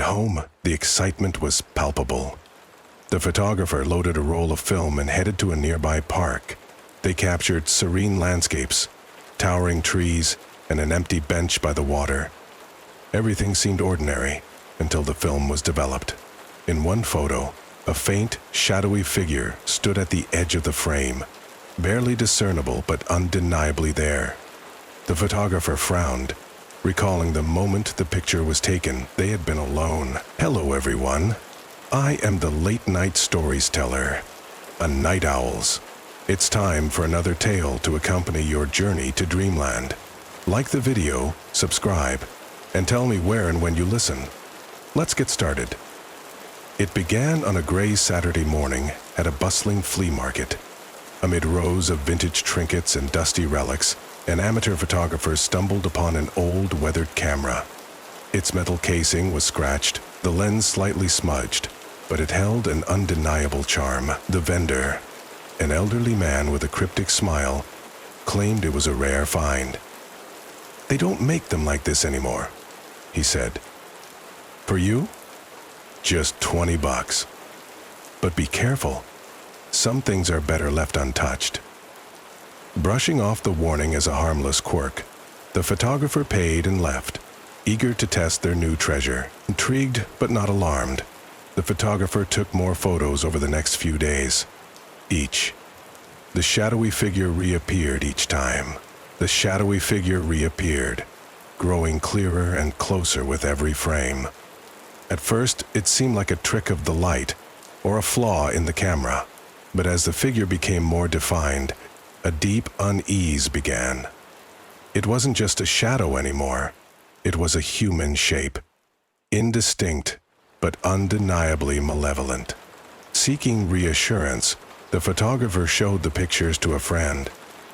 At home, the excitement was palpable. The photographer loaded a roll of film and headed to a nearby park. They captured serene landscapes, towering trees, and an empty bench by the water. Everything seemed ordinary until the film was developed. In one photo, a faint, shadowy figure stood at the edge of the frame, barely discernible but undeniably there. The photographer frowned, recalling the moment the picture was taken. They had been alone. "Hello, everyone. I am the late-night storyteller, a night owls. It's time for another tale to accompany your journey to dreamland. Like the video, subscribe, and tell me where and when you listen. Let's get started." It began on a gray Saturday morning at a bustling flea market. Amid rows of vintage trinkets and dusty relics, an amateur photographer stumbled upon an old, weathered camera. Its metal casing was scratched, the lens slightly smudged, but it held an undeniable charm. The vendor, an elderly man with a cryptic smile, claimed it was a rare find. "They don't make them like this anymore," he said. "For you? Just $20. But be careful. Some things are better left untouched." Brushing off the warning as a harmless quirk, the photographer paid and left, eager to test their new treasure. Intrigued but not alarmed, the photographer took more photos over the next few days. The shadowy figure reappeared each time. The shadowy figure reappeared, growing clearer and closer with every frame. At first, it seemed like a trick of the light or a flaw in the camera, but as the figure became more defined, a deep unease began. It wasn't just a shadow anymore. It was a human shape, indistinct but undeniably malevolent. Seeking reassurance, the photographer showed the pictures to a friend.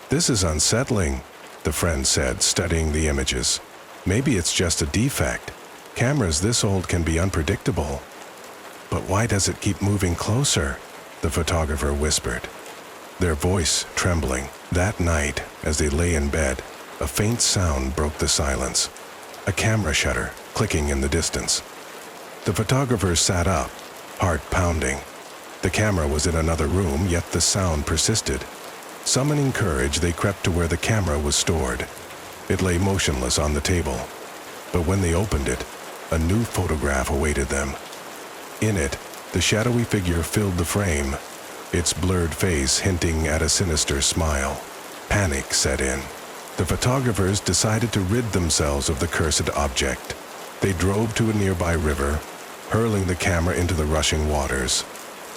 "This is unsettling," the friend said, studying the images. "Maybe it's just a defect. Cameras this old can be unpredictable." "But why does it keep moving closer?" the photographer whispered, their voice trembling. That night, as they lay in bed, a faint sound broke the silence. A camera shutter clicking in the distance. The photographer sat up, heart pounding. The camera was in another room, yet the sound persisted. Summoning courage, they crept to where the camera was stored. It lay motionless on the table. But when they opened it, a new photograph awaited them. In it, the shadowy figure filled the frame, its blurred face hinting at a sinister smile. Panic set in. The photographers decided to rid themselves of the cursed object. They drove to a nearby river, hurling the camera into the rushing waters.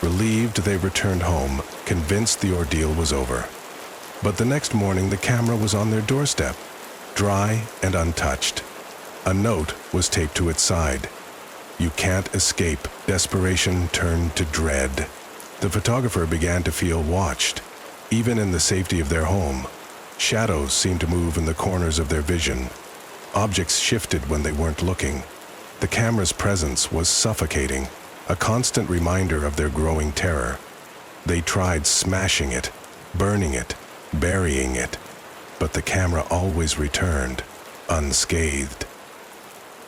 Relieved, they returned home, convinced the ordeal was over. But the next morning, the camera was on their doorstep, dry and untouched. A note was taped to its side. "You can't escape." Desperation turned to dread. The photographer began to feel watched, even in the safety of their home. Shadows seemed to move in the corners of their vision. Objects shifted when they weren't looking. The camera's presence was suffocating, a constant reminder of their growing terror. They tried smashing it, burning it, burying it, but the camera always returned, unscathed.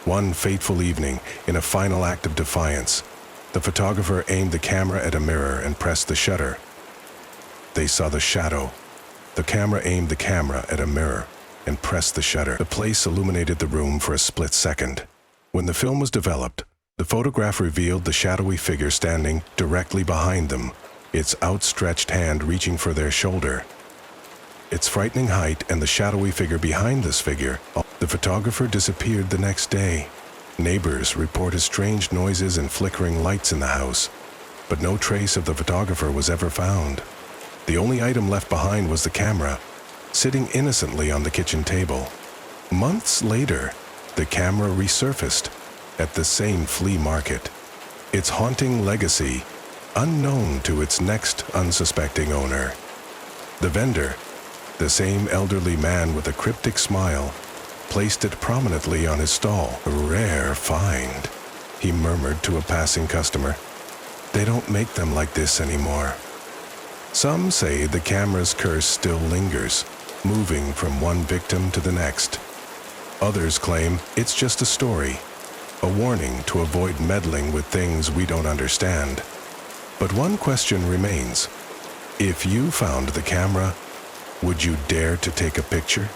One fateful evening, in a final act of defiance, the photographer aimed the camera at a mirror and pressed the shutter. They saw the shadow. The camera aimed the camera at a mirror and pressed the shutter. The place illuminated the room for a split second. When the film was developed, the photograph revealed the shadowy figure standing directly behind them, its outstretched hand reaching for their shoulder. Its frightening height and the shadowy figure behind this figure. The photographer disappeared the next day. Neighbors reported strange noises and flickering lights in the house, but no trace of the photographer was ever found. The only item left behind was the camera, sitting innocently on the kitchen table. Months later, the camera resurfaced at the same flea market, its haunting legacy unknown to its next unsuspecting owner. The vendor, the same elderly man with a cryptic smile, placed it prominently on his stall. "A rare find," he murmured to a passing customer. "They don't make them like this anymore." Some say the camera's curse still lingers, moving from one victim to the next. Others claim it's just a story, a warning to avoid meddling with things we don't understand. But one question remains. If you found the camera, would you dare to take a picture?